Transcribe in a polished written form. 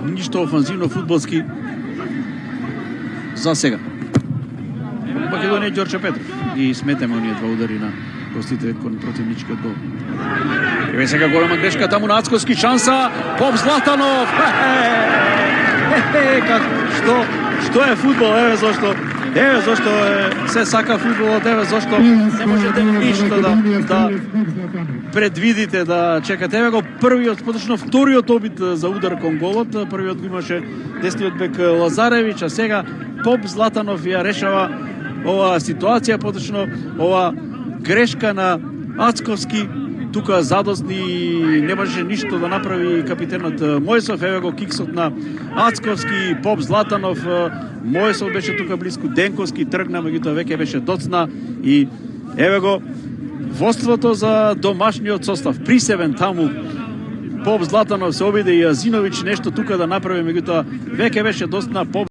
ништо офанзивно фудбалски за сега. Македонија Ѓорче Петров и сметаме оние два удари на гостите кон противничкиот гол. Еве сега голема грешка таму на Ацковски, шанса, Поп Златанов. Што е фудбал, еве зашто се сака фудбалот, еве зашто не можете ништо да предвидите, да чекате. Еве го првиот, поточно вториот обид за удар кон голот, првиот го имаше десниот бек Лазаревич, а сега Поп Златанов ја решава оваа ситуација, поточно ова грешка на Ацковски, тука задосни, не можеше ништо да направи капитенот Мојсов. Еве го киксот на Ацковски, Поп Златанов, Мојсов беше тука близко, Денковски тргна, меѓутоа веќе беше доцна и еве го водството за домашниот состав. Присевен таму Поп Златанов се обиде и Азинович нешто тука да направи, меѓутоа веќе беше доцна. Поп